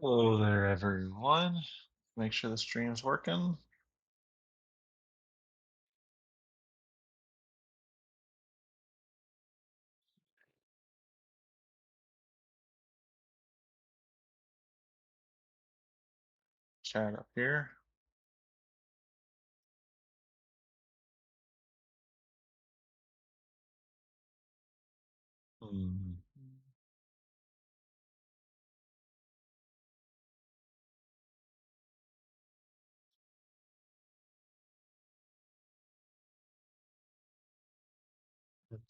Hello there, everyone. Make sure the stream's working. Chat up here. Hmm.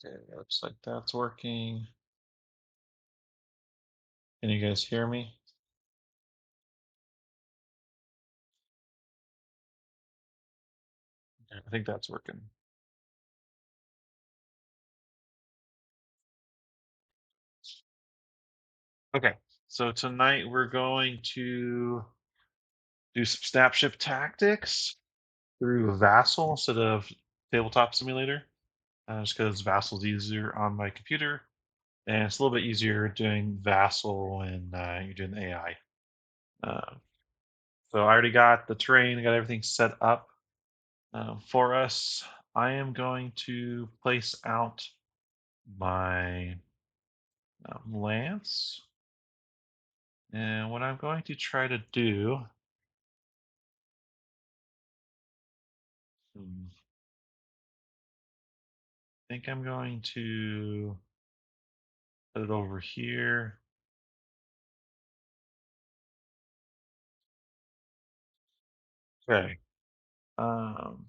Okay, looks like that's working. Can you guys hear me? Yeah, I think that's working. Okay, so tonight we're going to do some Snapship tactics through Vassal instead of Tabletop Simulator, just because Vassal's easier on my computer, and it's a little bit easier doing Vassal when you're doing the AI. Uh, so I already got the terrain, I got everything set up. For us, I am going to place out my lance. And what I'm going to try to do, I think I'm going to put it over here. Okay. Um,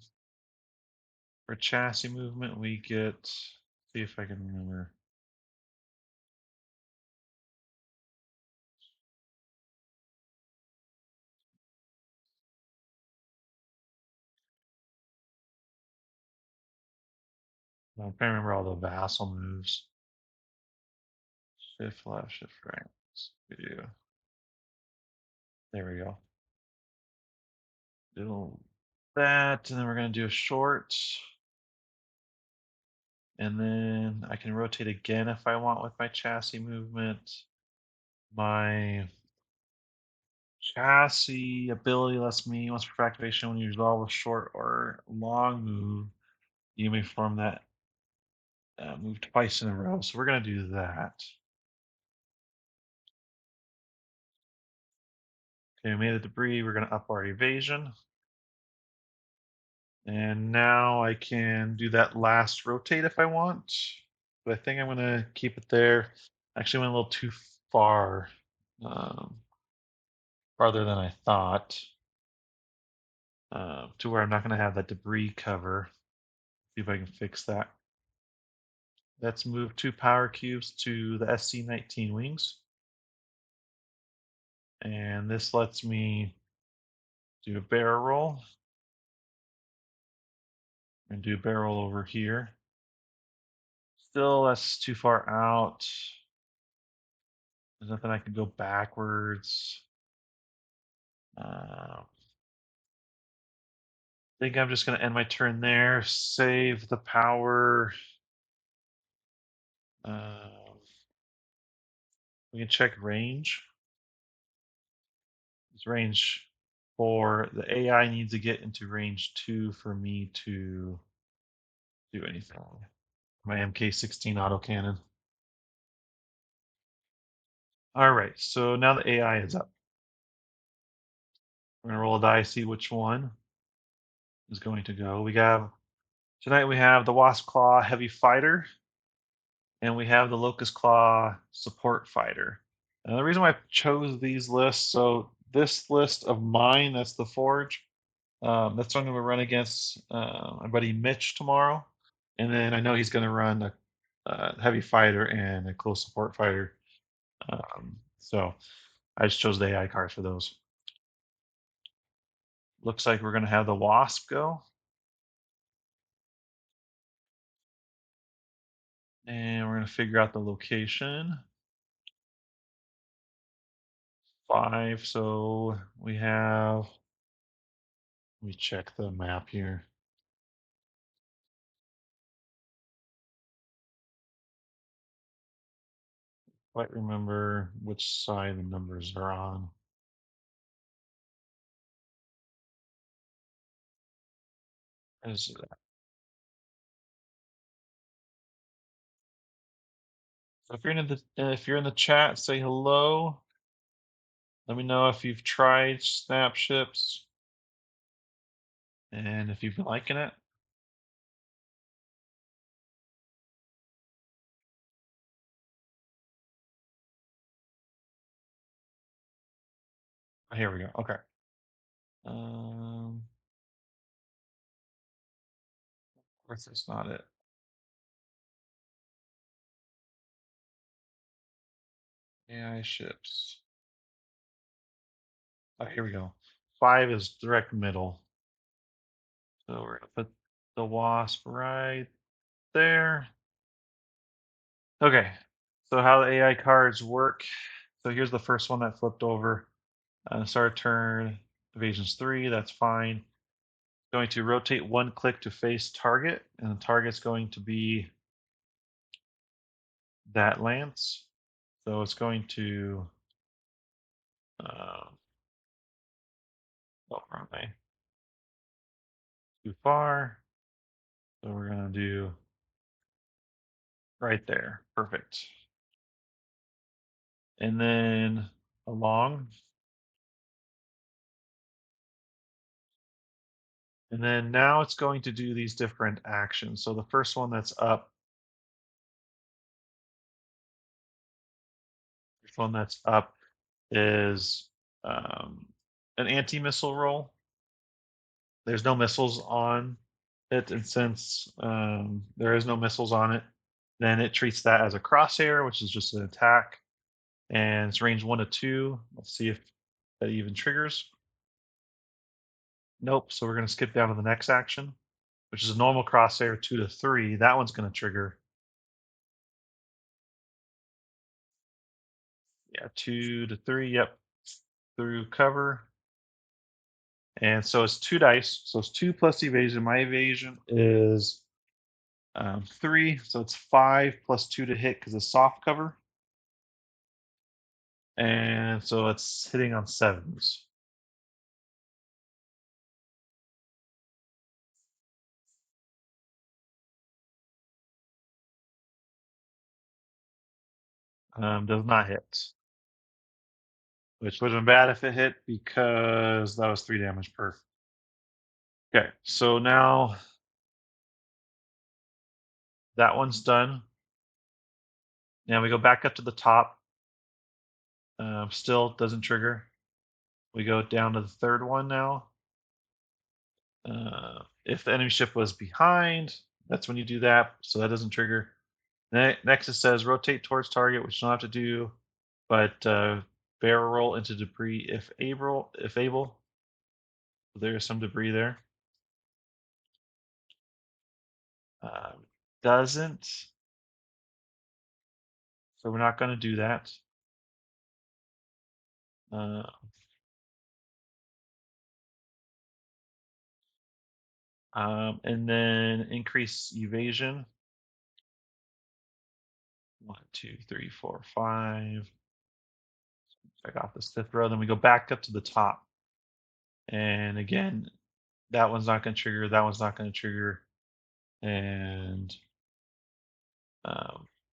for chassis movement, we get, see if I can remember. I'm trying to remember all the vassal moves. Shift left, shift right. We do. There we go. Do that, and then we're going to do a short. And then I can rotate again if I want with my chassis movement. My chassis ability lets me, once for activation, when you resolve a short or long move, you may perform that move twice in a row. So we're going to do that. Okay, we made the debris. We're going to up our evasion. And now I can do that last rotate if I want. But I think I'm going to keep it there. Actually, went a little too far, um, farther than I thought. To where I'm not going to have that debris cover. See if I can fix that. Let's move 2 power cubes to the SC-19 wings. And this lets me do a barrel roll. And do a barrel over here. Still, that's too far out. There's nothing I can go backwards. I think I'm just going to end my turn there. Save the power. We can check range. It's range 4. The AI needs to get into range 2 for me to do anything. My MK16 autocannon. All right, so now the AI is up. We're gonna roll a die, see which one is going to go. Tonight we have the Wasp Claw Heavy Fighter, and we have the Locust Claw Support Fighter. And the reason why I chose these lists, so this list of mine, that's the Forge, that's what I'm going to run against my buddy Mitch tomorrow. And then I know he's going to run a heavy fighter and a close support fighter. So I just chose the AI cards for those. Looks like we're going to have the Wasp go. And we're going to figure out the location. 5. So we have, let me check the map here. Quite remember which side the numbers are on. Is So if you're in the chat, say hello. Let me know if you've tried snap ships and if you've been liking it. Oh, here we go. Okay. Of course, that's not it. AI ships. Oh, here we go. 5 is direct middle. So we're gonna put the wasp right there. Okay. So how the AI cards work. So here's the first one that flipped over. Start turn. Evasion's 3. That's fine. Going to rotate one click to face target, and the target's going to be that lance. So it's going to. Uh, oh, wrong way. Too far. So we're gonna do right there. Perfect. And then along. And then now it's going to do these different actions. So the first one that's up, first one that's up is an anti-missile roll. There's no missiles on it, and since there is no missiles on it, then it treats that as a crosshair, which is just an attack, and it's range 1 to 2. Let's see if that even triggers. Nope. So we're going to skip down to the next action, which is a normal crosshair 2 to 3. That one's going to trigger. Yeah, 2 to 3. Yep, through cover. And so it's 2 dice. So it's 2 plus evasion. My evasion is 3. So it's 5 plus 2 to hit because it's soft cover. And so it's hitting on 7s. Does not hit, which would have been bad if it hit because that was 3 damage per. Okay, so now that one's done. Now we go back up to the top. Still doesn't trigger. We go down to the third one now. If the enemy ship was behind, that's when you do that. So that doesn't trigger. Next it says rotate towards target, which you don't have to do, but barrel roll into debris if able. If able, there's some debris there. Doesn't. So we're not going to do that. Uh, and then increase evasion. 1, 2, 3, 4, 5. Check off this 5th row. Then we go back up to the top. And again, that one's not going to trigger. That one's not going to trigger. And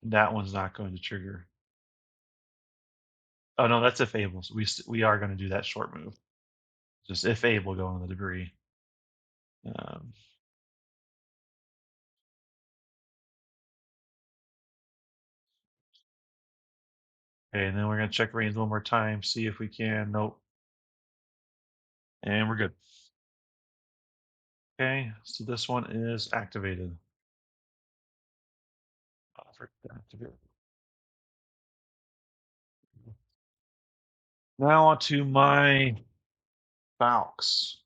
that one's not going to trigger. Oh no, that's if able. So we are going to do that short move. Just if able, go on the debris. Um, okay, and then we're going to check range one more time, see if we can. Nope. And we're good. Okay, so this one is activated. Activated. Now onto my Falcons.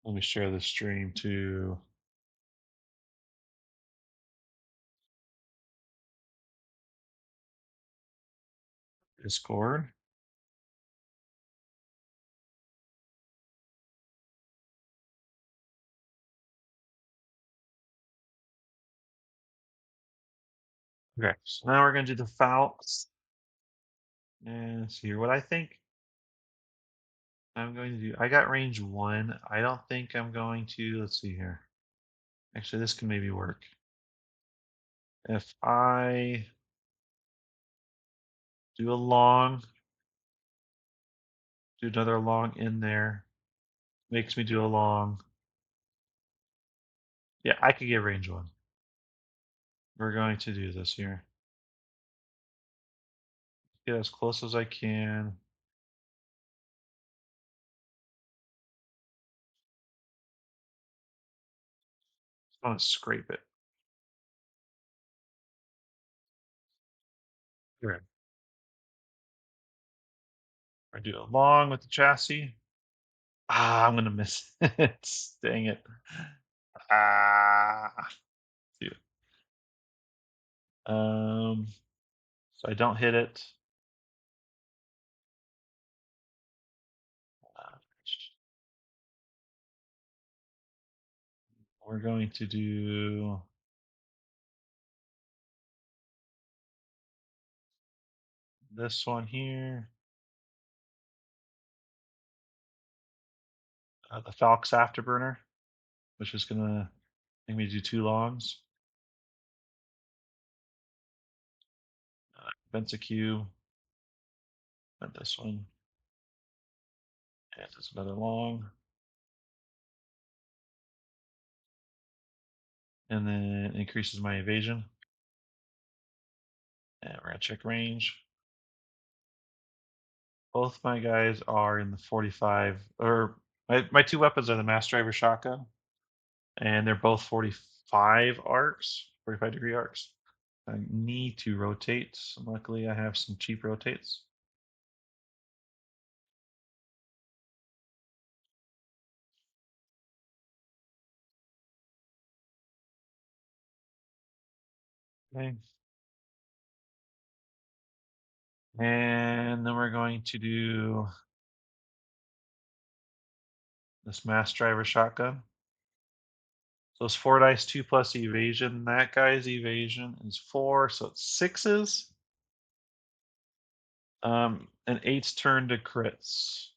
Let me share the stream to Discord. Okay, so now we're going to do the Falcons. And let's see here. What I think I'm going to do, I got range one. I don't think I'm going to, let's see here. Actually, this can maybe work. If I do a long, do another long in there, makes me do a long. Yeah, I could get range one. We're going to do this here. Get as close as I can. Just want to scrape it. Here. I do a long with the chassis. Ah, I'm gonna miss it. Dang it. Ah, dude. So I don't hit it. Uh, we're going to do this one here. The Falx Afterburner, which is gonna make me do two longs. Bensecue, and this one, and it's another long, and then increases my evasion. And we're gonna check range. Both my guys are in the 45, or my two weapons are the mass driver shotgun, and they're both 45 arcs, 45-degree arcs. I need to rotate. Luckily, I have some cheap rotates. Okay. And then we're going to do this mass driver shotgun. So it's 4 dice, 2 plus evasion. That guy's evasion is 4, so it's sixes. And eight's turn to crits.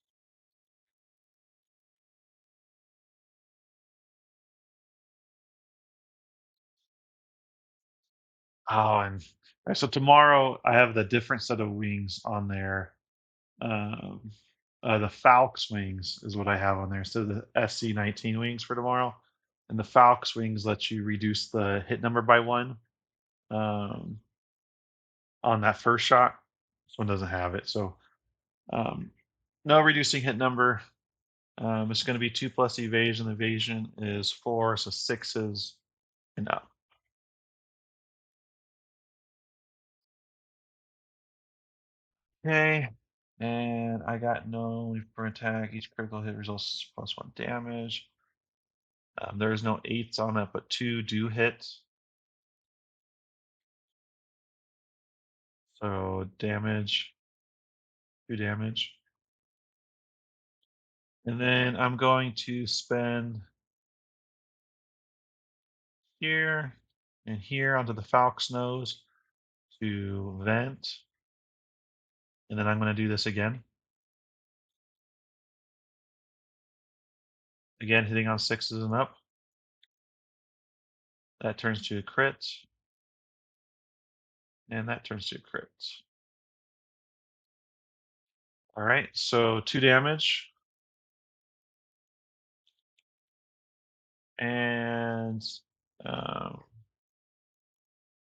Oh, and right, so tomorrow I have the different set of wings on there. Um, the Falx wings is what I have on there. So the SC-19 wings for tomorrow, and the Falx wings let you reduce the hit number by one um, on that first shot. This one doesn't have it, so um, no reducing hit number. It's going to be 2 plus evasion. Evasion is 4, so sixes and up. Okay, and I got no for attack. Each critical hit results plus 1 damage. There's no eights on it, but two do hit. So damage, 2 damage. And then I'm going to spend here and here onto the Falc's nose to vent. And then I'm going to do this again. Again, hitting on sixes and up. That turns to a crit. And that turns to a crit. All right, so 2 damage. And um,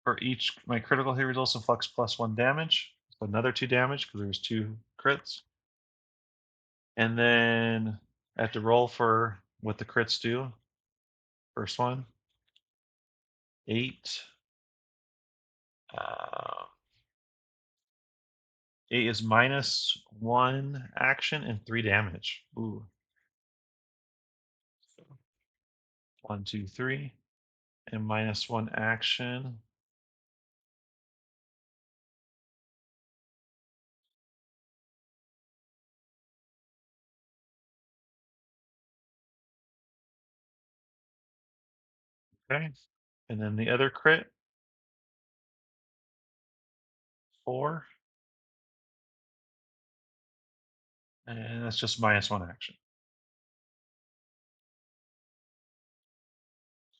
for each, my critical hit results in flux plus 1 damage. So another 2 damage because there's 2 crits. And then I have to roll for what the crits do. First one, 8. Uh, 8 is minus 1 action and 3 damage. Ooh. So 1, 2, 3. And minus 1 action. Okay. And then the other crit, 4. And that's just -1 action.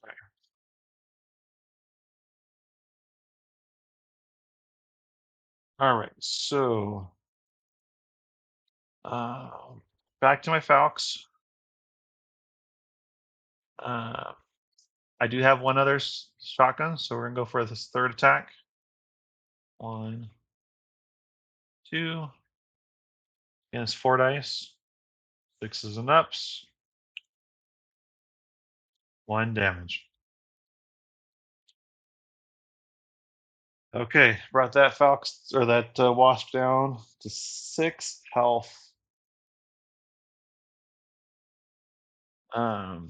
Right. All right, so um, back to my Falcons. Uh, I do have one other shotgun, so we're gonna go for this third attack. One, two, and it's 4 dice. Sixes and ups. 1 damage. Okay, brought that Falcons or that Wasp down to 6 health. Um,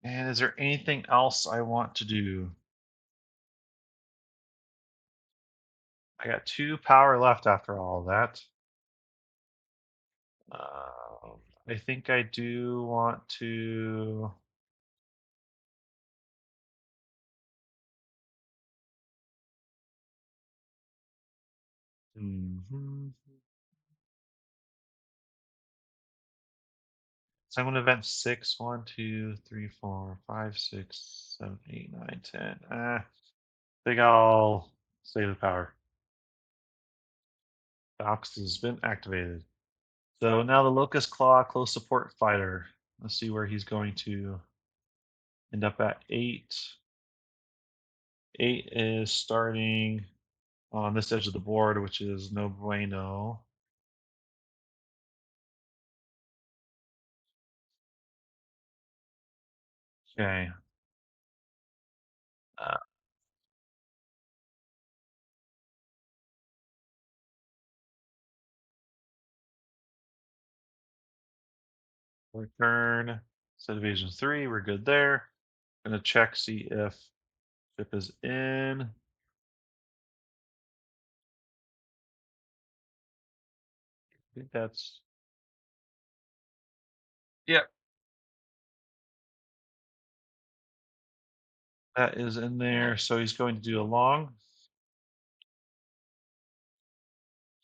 and is there anything else I want to do? I got 2 power left after all of that. I think I do want to. Mhm. So I'm going to event 6. 1, 2, 3, 4, 5, 6, 7, 8, 9, 10. I think I'll save the power. Fox has been activated. So now the Locust Claw close support fighter. Let's see where he's going to end up at 8. 8 is starting on this edge of the board, which is no bueno. Okay. Uh, return. Set evasion 3. We're good there. Gonna check, see if ship is in. I think that's. Yep. That is in there. So he's going to do a long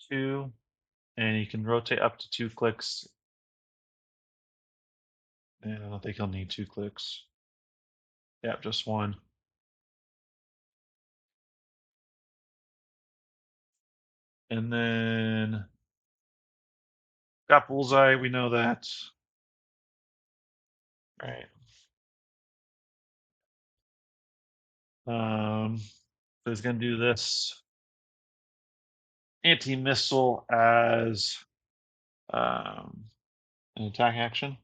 2, and he can rotate up to 2 clicks. And I don't think he'll need 2 clicks. Yep, just one. And then got bullseye. We know that. Right. So he's going to do this anti-missile as um, an attack action.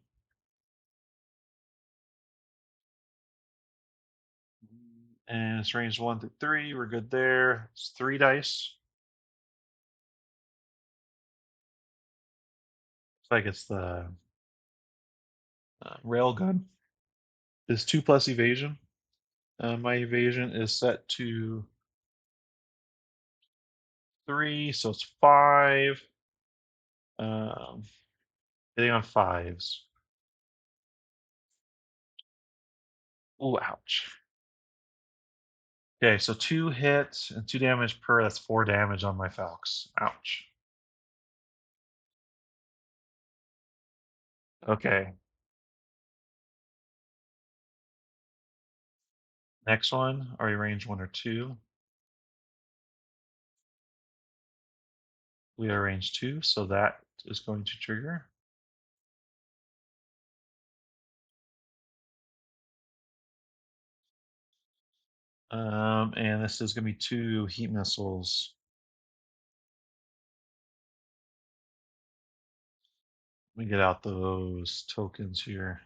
And it's range 1 through 3. We're good there. It's 3 dice. It's like it's the rail gun. Is 2 plus evasion. My evasion is set to 3, so it's 5. Um, hitting on 5s. Oh, ouch. Okay, so 2 hits and 2 damage per. That's 4 damage on my Falcons. Ouch. Okay, next one. Are you range 1 or 2? We are range 2, so that is going to trigger. And this is going to be 2 heat missiles. Let me get out those tokens here.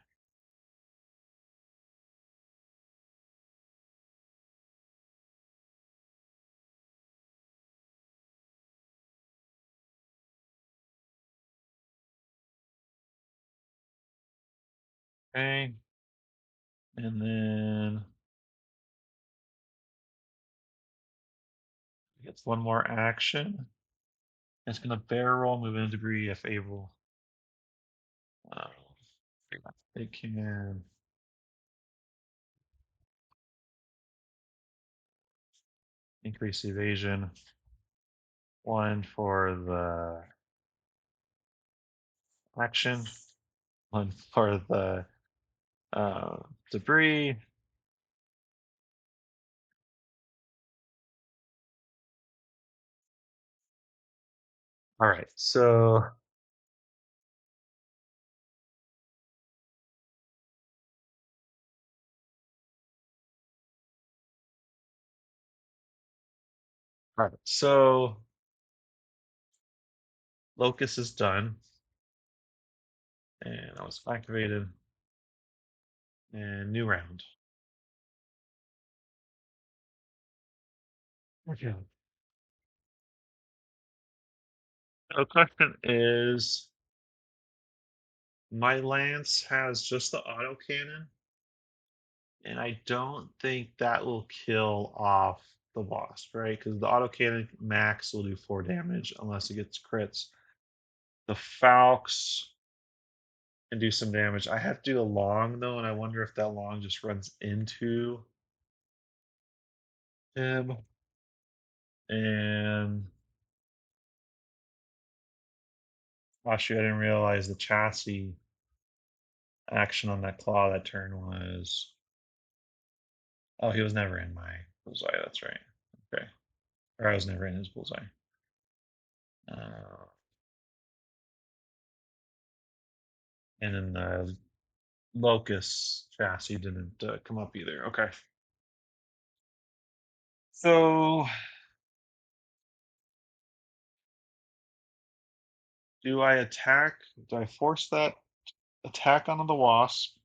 Okay. And then it gets one more action. It's going to barrel, move in debris if able. Uh, they can increase the evasion. 1 for the action, one for the debris. All right, so locus is done, and I was activated, and new round. Okay. The question is, my lance has just the auto cannon, and I don't think that will kill off the wasp, right? Because the autocannon max will do 4 damage unless it gets crits. The Falcons can do some damage. I have to do a long though, and I wonder if that long just runs into him. And oh shoot, I didn't realize the chassis action on that claw that turn was. Oh, he was never in my bullseye. That's right. Okay, or I was never in his bullseye. Uh, and then the Locust chassis didn't come up either. Okay. So, do I attack? Do I force that attack onto the wasp,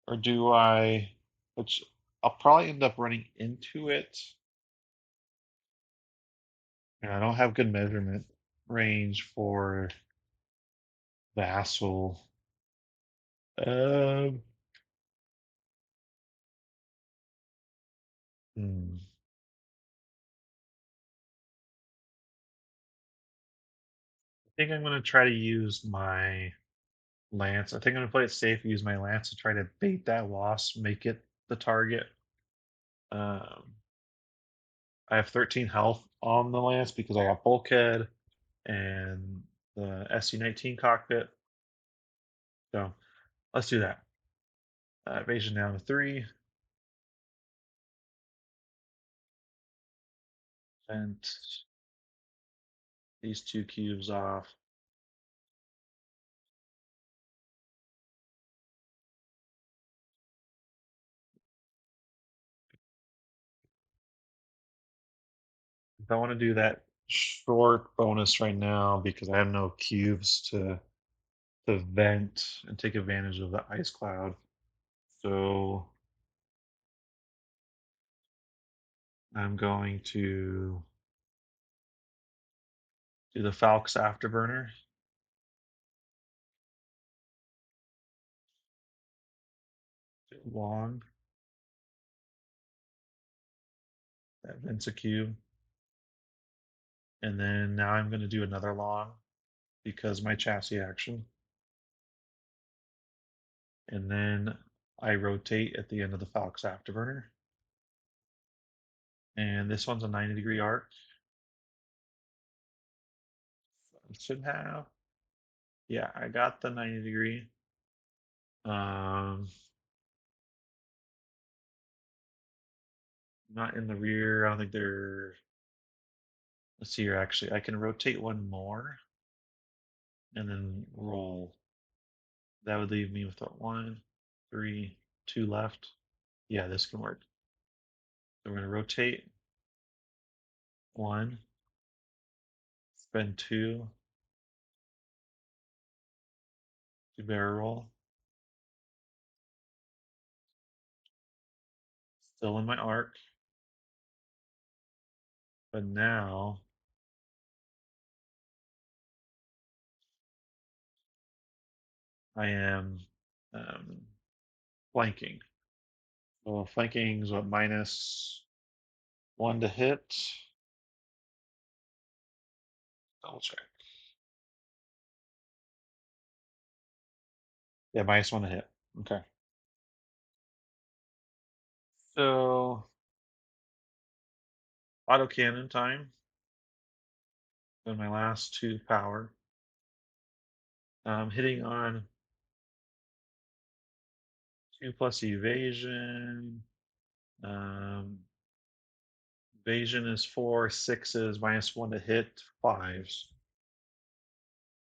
or do I? Which I'll probably end up running into it. And I don't have good measurement range for Vassal. Um, hmm. I think I'm going to try to use my lance. I think I'm going to play it safe. Use my lance to try to bait that wasp, make it the target. Um, I have 13 health on the lance because I got bulkhead and the SC-19 cockpit. So let's do that. Evasion down to 3. And these 2 cubes off. I want to do that short bonus right now because I have no cubes to vent and take advantage of the ice cloud. So I'm going to do the Falx Afterburner. Long. That vents a cube. And then now I'm going to do another long because my chassis action. And then I rotate at the end of the Falx Afterburner. And this one's a 90-degree arc. It should have. Yeah, I got the 90-degree. Not in the rear. I don't think they're. Let's see here. Actually, I can rotate one more and then roll. That would leave me with what, 1, 3, 2 left. Yeah, this can work. So we're going to rotate 1, spend 2, do barrel roll. Still in my arc. But now I am flanking. So flanking is what, -1 to hit. Double check. Yeah, -1 to hit. Okay. So autocannon time. Then my last 2 power. Hitting on 2 plus evasion. Um, evasion is 4, 6 is -1 to hit, 5s.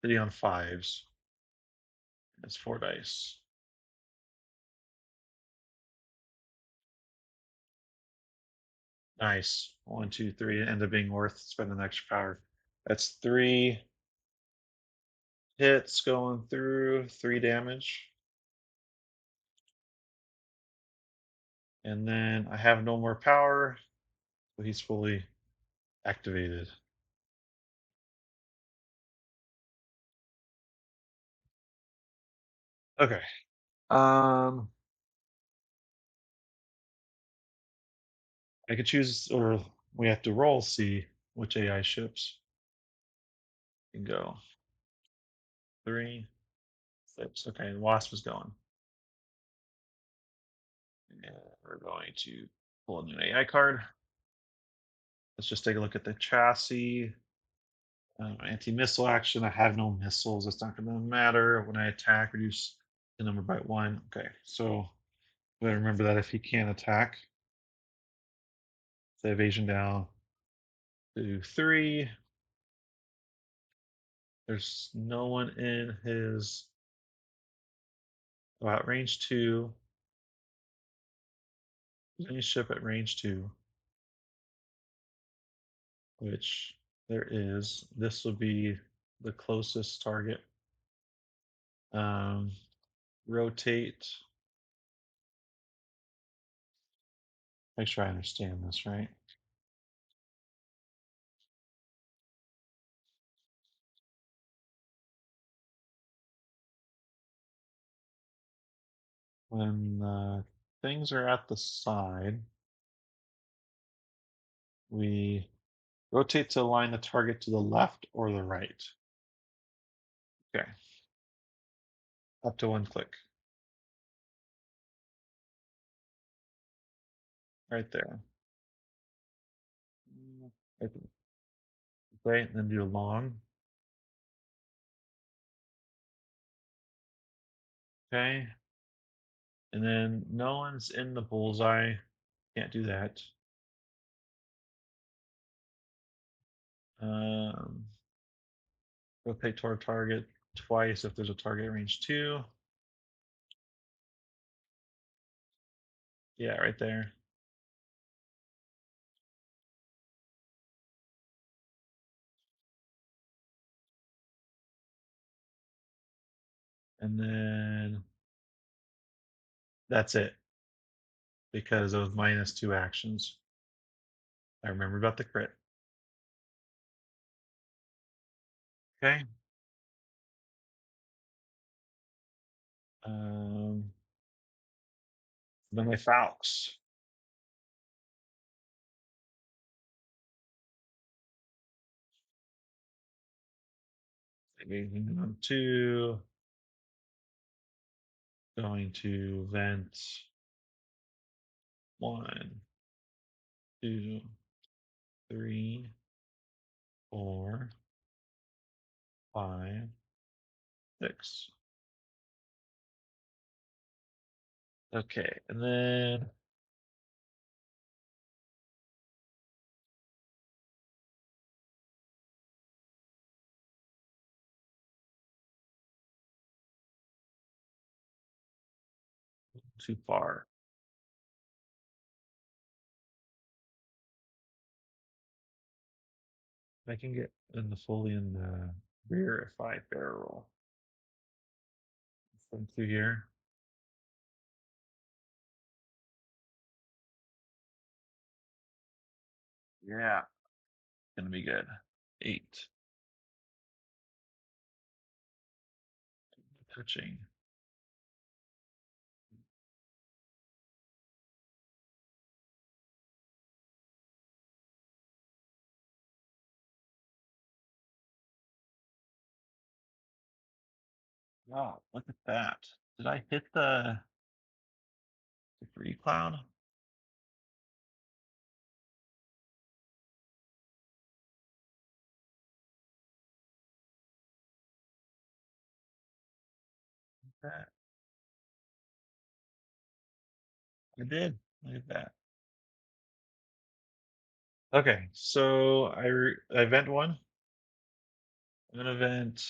Hitting on 5s. That's 4 dice. Nice. 1, 2, 3. It ended up being worth spending the extra power. That's 3 hits going through, 3 damage. And then I have no more power, so he's fully activated. Okay. Um, I could choose, or we have to roll, see which AI ships can go. 3, 6. Okay, the Wasp is going. And we're going to pull a new AI card. Let's just take a look at the chassis. Anti-missile action. I have no missiles. It's not going to matter. When I attack, reduce the number by 1. Okay, so we gotta remember that if he can't attack, the evasion down to 3. There's no one in his about range 2. There's any ship at range 2, which there is. This will be the closest target. Um, rotate. Make sure I understand this right. When things are at the side, we rotate to align the target to the left or the right. Okay. Up to 1 click. Right there. Right there. Okay, and then do long. Okay. And then no one's in the bullseye. Can't do that. Um, rotate toward target twice if there's a target range 2. Yeah, right there. And then that's it because it was -2 actions. I remember about the crit. Okay. Um, then my Falcons. Engaging on 2. Going to vent 1, 2, 3, 4, 5, 6. Okay, and then too far. I can get in the fully in the rear if I barrel from through here. Yeah, gonna be good. 8. Touching. Wow, look at that. Did I hit the debris cloud? that. I did. Look at that. Okay, so I vent one. I'm gonna vent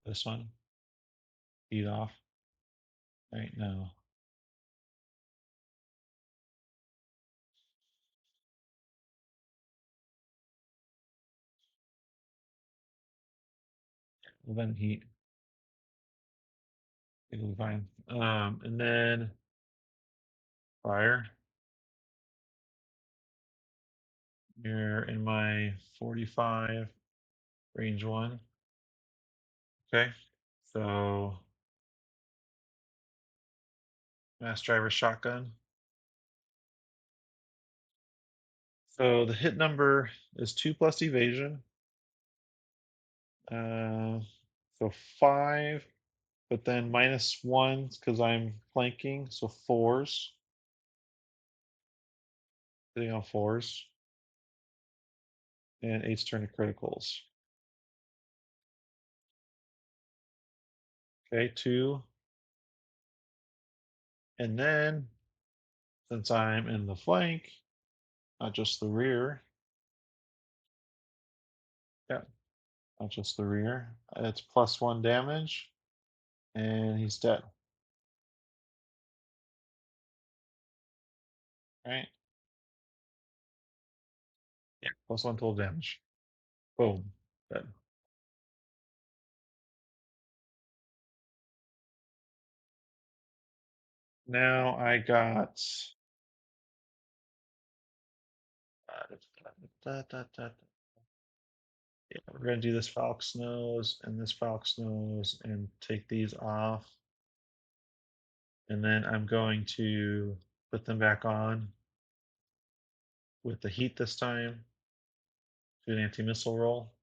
this one. Heat off. Right now. We'll vent heat. It'll be fine. And then fire. You're in my 45 range one. Okay. So mass driver shotgun. So the hit number is 2 plus evasion. Uh, so 5, but then -1 because I'm flanking. So 4s. Hitting on 4s. And 8's turn to criticals. Okay, 2. And then since I'm in the flank, not just the rear. Yeah, not just the rear. It's +1 damage, and he's dead. Right? Yeah, +1 total damage. Boom. Dead. Now I got. Yeah, we're gonna do this Falc's nose and this Falc's nose and take these off. And then I'm going to put them back on with the heat this time. Do an anti-missile roll.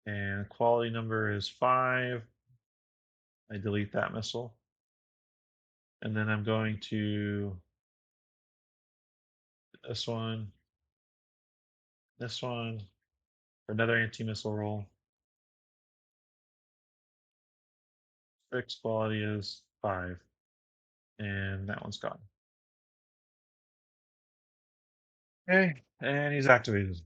And quality number is 5. I delete that missile. And then I'm going to this one, for another anti-missile roll. 6 quality is 5. And that one's gone. Okay, and he's activated.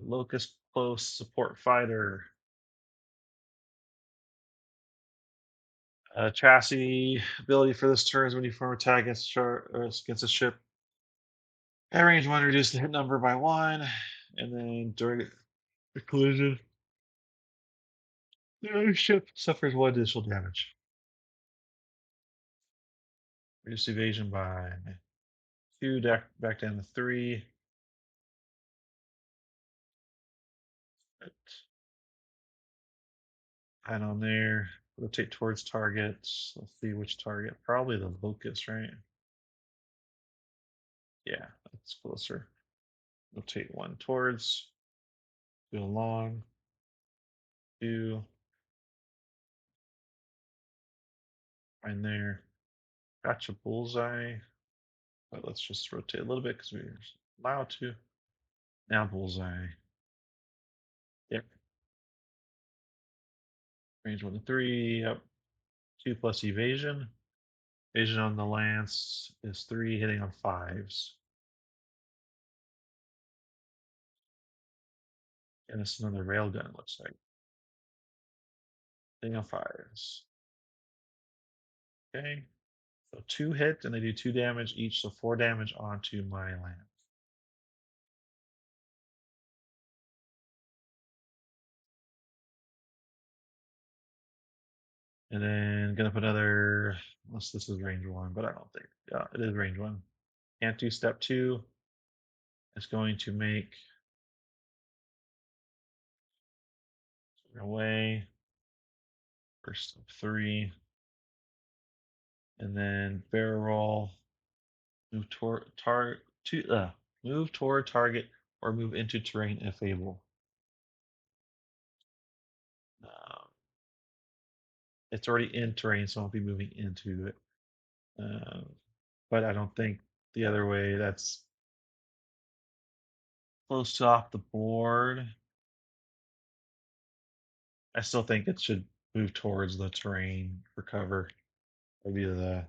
Locust close support fighter. Chassis ability for this turn is when you form attack against a ship. At range 1, reduce the hit number by 1. And then during the collision, the other ship suffers 1 additional damage. Reduce evasion by 2, back down to 3. And on there, rotate towards targets. Let's see which target. Probably the locust, right? Yeah, that's closer. Rotate 1 towards. Go along. 2. Find there. Gotcha bullseye. But let's just rotate a little bit because we're allowed to. Now bullseye. Yep. Range 1 to 3. Yep. 2 plus evasion. Evasion on the lance is 3, hitting on 5s. And it's another railgun, it looks like. Hitting on 5s. Okay. So 2 hit and they do 2 damage each, so 4 damage onto my lance. And then gonna put another, unless this is range 1, but I don't think, yeah, it is range 1. Can't do step 2. It's going to make away. First step 3. And then barrel roll. Move toward move toward target or move into terrain if able. it's already in terrain, so I won't be moving into it. Um, but I don't think the other way that's close to off the board. I still think it should move towards the terrain for cover. Maybe the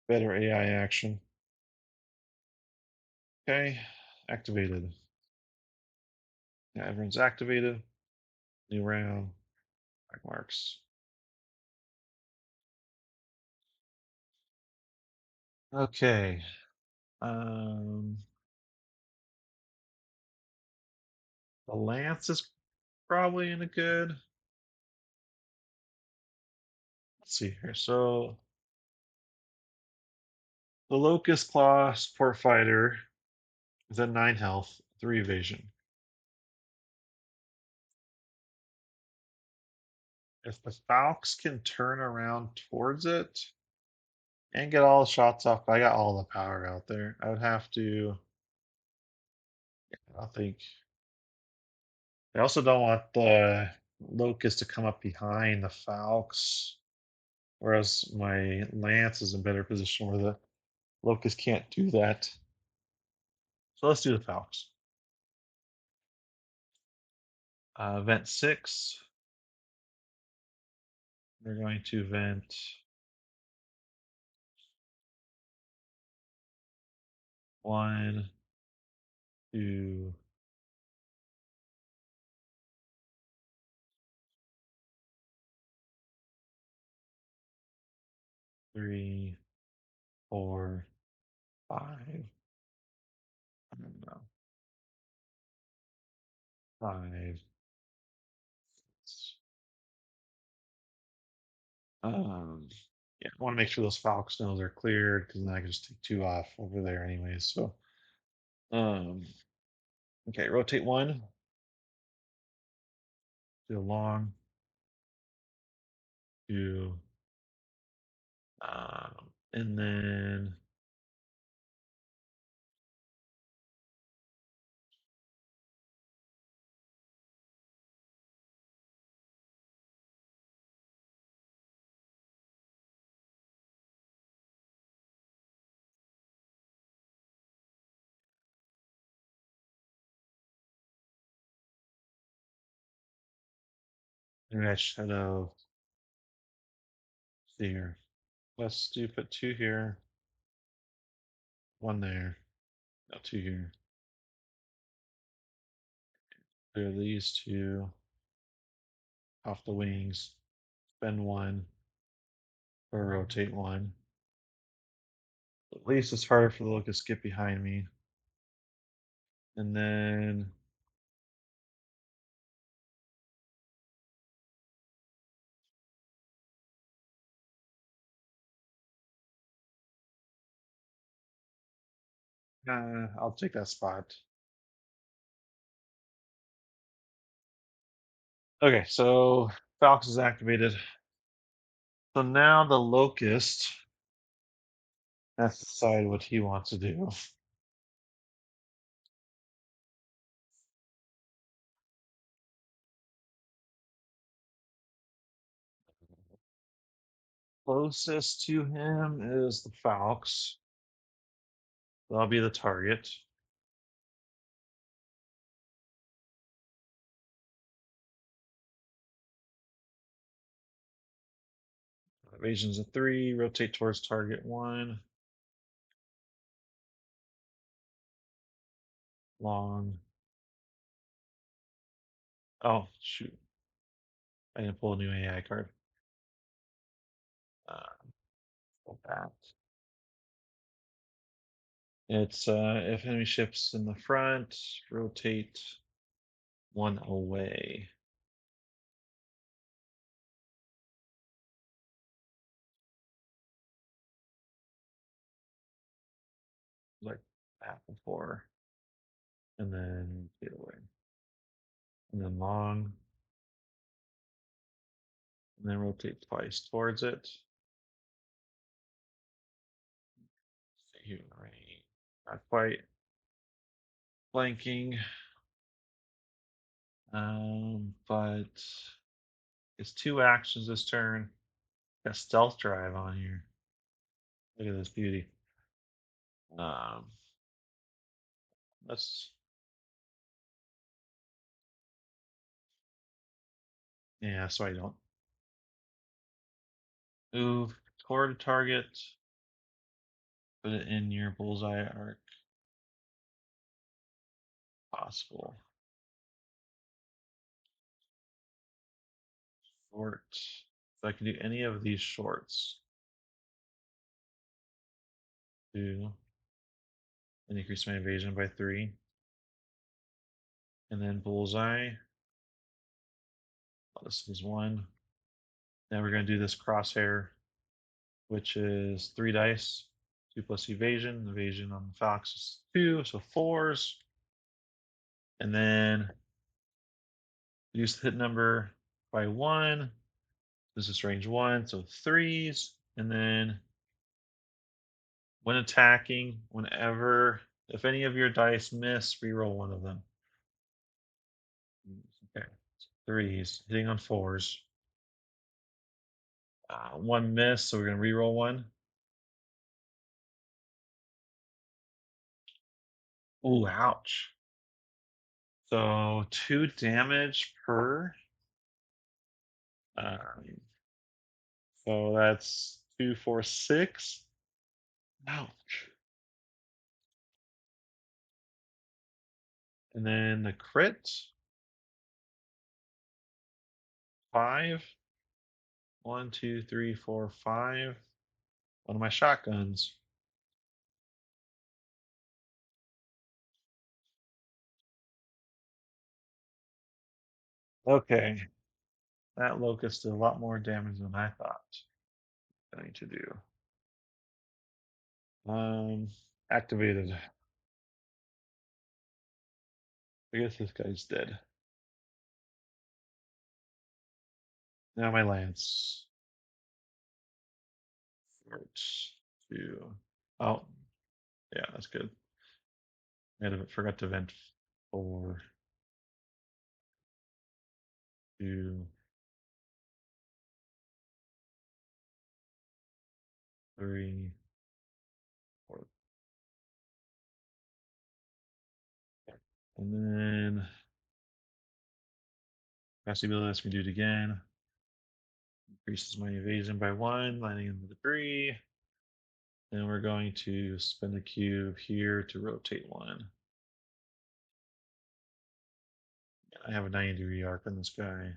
better AI action. Okay, activated. Yeah, everyone's activated. New round. Black marks. Okay. Um, the lance is probably in a good. Let's see here. So the locust claw support fighter is at 9 health, 3 evasion. If the falcons can turn around towards it and get all the shots off, I got all the power out there. I would have to. I think. I also don't want the locust to come up behind the falcons, whereas my lance is in better position where the locust can't do that. So let's do the falcons. Vent 6. We're going to vent 1, 2, 3, 4, 5. I don't know. 5. Um, yeah, I want to make sure those falcons nose are cleared because then I can just take 2 off over there anyways. So, um, okay, rotate 1. Do a long. 2. And then maybe I should have. See here. Let's do put 2 here, 1 there, no 2 here. Clear these 2 off the wings. Spend 1 or rotate 1. At least it's harder for the locust to get behind me. And then I'll take that spot. Okay, so Falcons is activated. So now the locust has to decide what he wants to do. Closest to him is the Falcons. That'll be the target. Evasion's a 3. Rotate towards target 1. Long. Oh, shoot. I didn't pull a new AI card. Uh, Pull that. It's if enemy ships in the front, rotate 1 away. Like that before. And then get away. And then long. And then rotate twice towards it. Stay here in the range. Not quite flanking. But It's 2 actions this turn. Got stealth drive on here. Look at this beauty. Um, let's yeah, so I don't move toward target. Put it in your bullseye arc. Possible. Short. So I can do any of these shorts. Two. And increase my evasion by 3. And then bullseye. Oh, this is 1. Then we're going to do this crosshair, which is 3 dice. 2 plus evasion. Evasion on the Fox is 2, so 4s. And then reduce the hit number by 1. This is range 1, so 3s. And then when attacking, whenever, if any of your dice miss, reroll one of them. Okay, 3s, hitting on 4s. 1 miss, so we're going to reroll 1. Ooh, ouch. So 2 damage per. Um, so that's 2, 4, 6. Ouch. And then the crit. 5. 1, 2, 3, 4, 5. One of my shotguns. Okay. That locust did a lot more damage than I thought going to do. Activated. I guess this guy's dead. Now my lance. Fort 2. Oh, yeah, that's good. I forgot to vent 4, 2, 3, 4. And then possibility lets me do it again. Increases my evasion by 1, landing in the debris. Then we're going to spend a cube here to rotate 1. I have a 90-degree arc on this guy.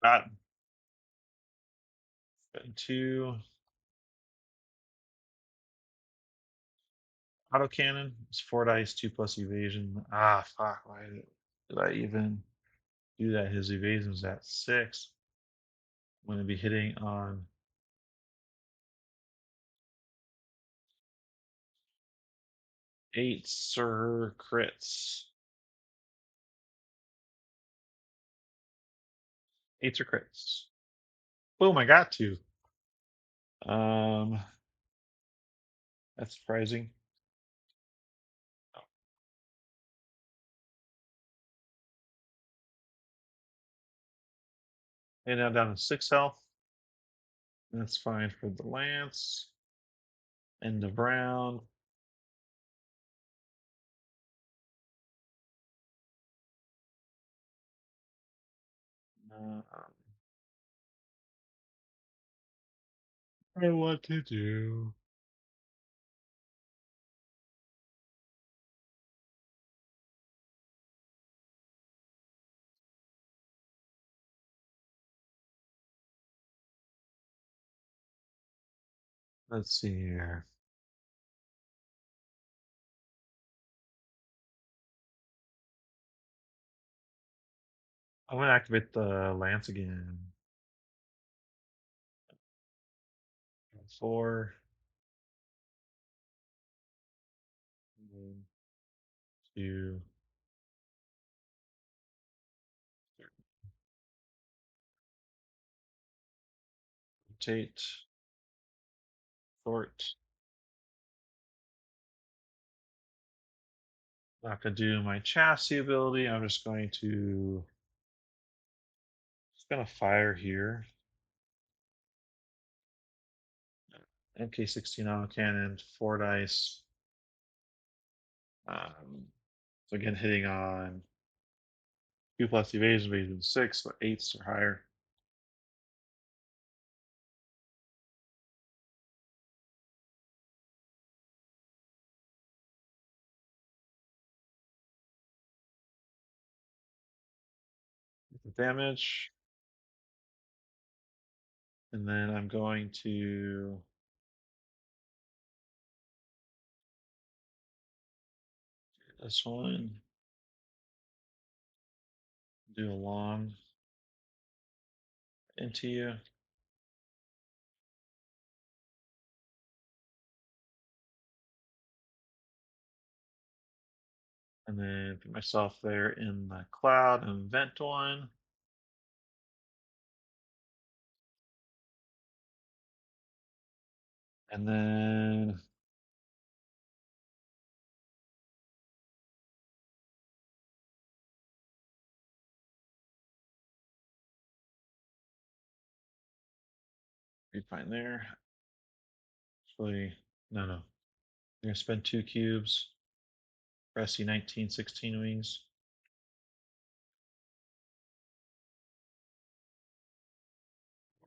Got spend 2. Autocannon is 4 dice, 2 plus evasion. Ah, fuck. Why did I even do that? His evasion is at 6. I'm going to be hitting on 8 sir crits. 8s are crits. Boom, I got 2. Um, that's surprising. And now down to 6 health. That's fine for the lance. End of round. I want to do. Let's see here. I'm gonna activate the lance again. 4, 2, rotate, fort, Not going to do my chassis ability. I'm just going to fire here. MK16 autocannon, 4 dice. So again, hitting on 2+ evasion, evasion 6, so 8s or higher. The damage. And then I'm going to do this one, do a long into you. And then put myself there in the cloud and vent one. And then be fine there. Actually, no. I'm gonna spend 2 cubes. Press 1916 wings.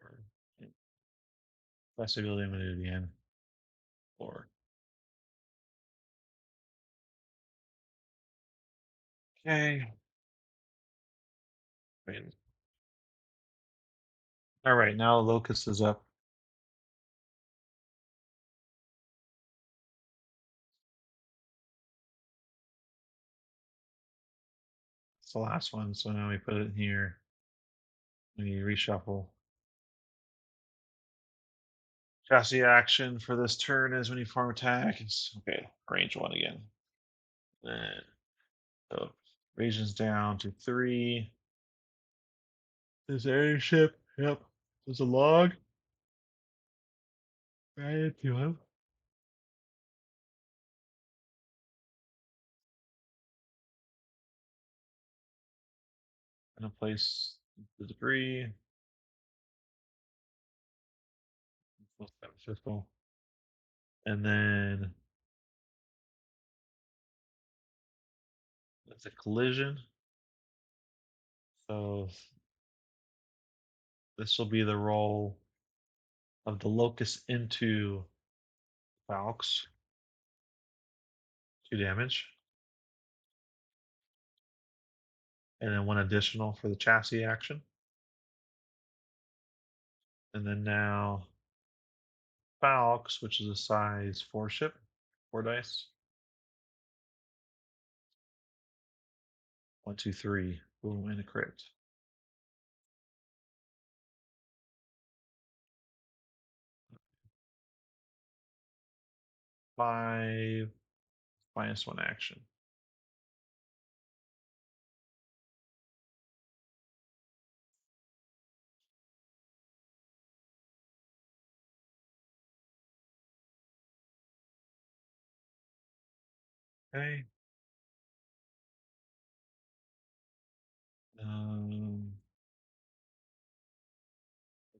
Or flexibility, I'm gonna do it again. Or okay. Wait. All right, now Locust is up. It's the last one, so now we put it in here. We reshuffle. Chassis action for this turn is when you form attack. It's okay. Range 1 again. Then so regions down to 3. This airship. Yep. There's a log. Right to him. And place the debris. And then it's a collision. So this will be the roll of the locust into Falx. 2 damage. And then 1 additional for the chassis action. And then now Falx, which is a size 4 ship, 4 dice. 1, 2, 3. Boom, and a crit. 5 -1 action. Okay.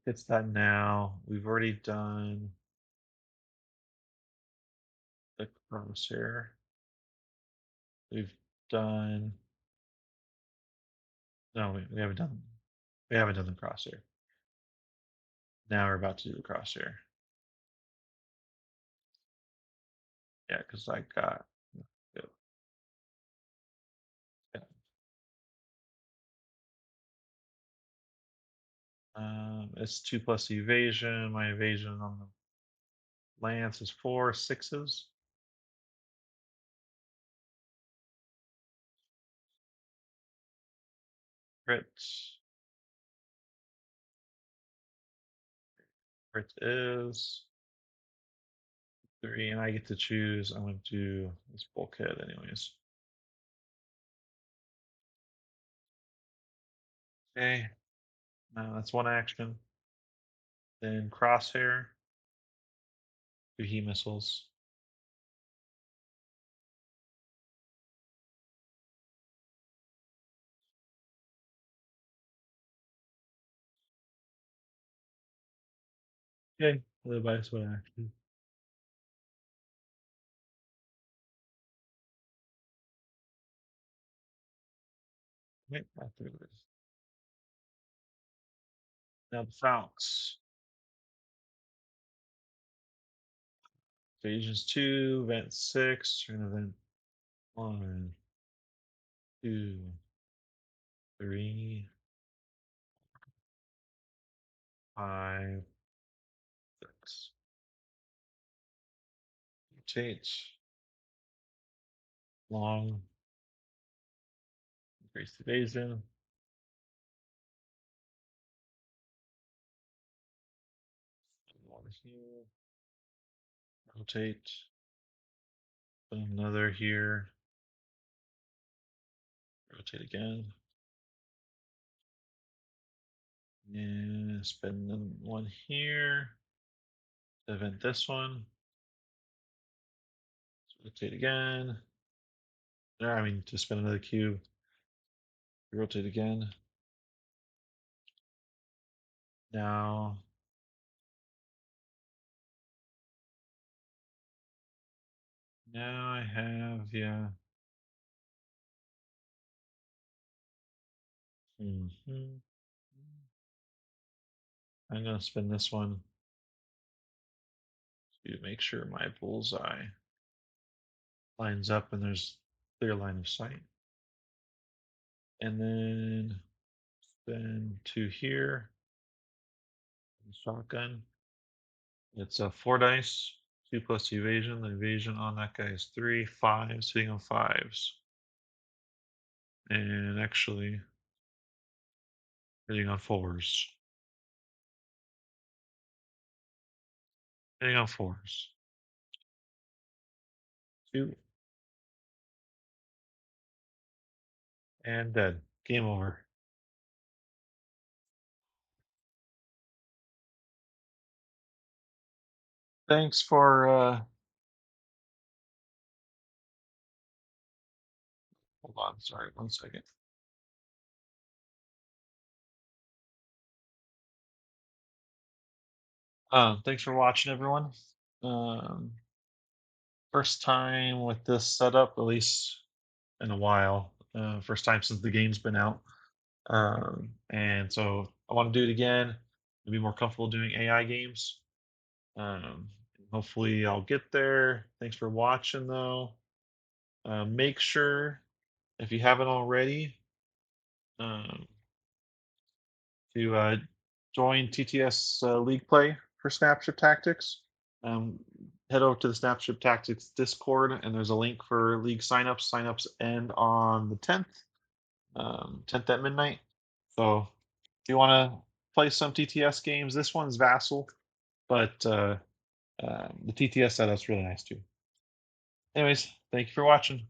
It's that now. We've already done the crosshair. We've done. No, we haven't done. We haven't done the crosshair. Now we're about to do the crosshair. Yeah, because I got. Yeah. It's 2+ evasion. My evasion on the lance is 4 6s. Crit. Crit is 3, and I get to choose. I'm going to do this bulkhead, anyways. Okay. That's 1 action. Then crosshair. 2 heat missiles. Okay, the device would actually. Right, after this. Now the founts. Ephesians 2, event 6, turn event 1, 2, 3, 5, 6. Rotate. Long. Increase the evasion. One here. Rotate. Put another here. Rotate again. And spin one here. Event this one. Rotate again. There, I mean, to spin another cube. Rotate again. Now, I have, yeah. I'm gonna spin this one to make sure my bullseye lines up and there's clear line of sight. And then spin two here. Shotgun. It's a 4 dice. 2 plus the evasion. The evasion on that guy is 3. 5, sitting on 5s. And actually hitting on 4s. Hitting on 4s. 2. And dead. Game over. Thanks for hold on, sorry, 1 second. Thanks for watching, everyone. Um, first time with this setup, at least in a while. First time since the game's been out. And so I want to do it again and be more comfortable doing AI games. Um, hopefully I'll get there. Thanks for watching, though. Make sure, if you haven't already, um, to join TTS League Play for Snapship Tactics. Head over to the Snapship Tactics Discord, and there's a link for league signups. Signups end on the 10th, 10th at midnight. So if you want to play some TTS games, this one's Vassal, but the TTS setup's really nice too. Anyways, thank you for watching.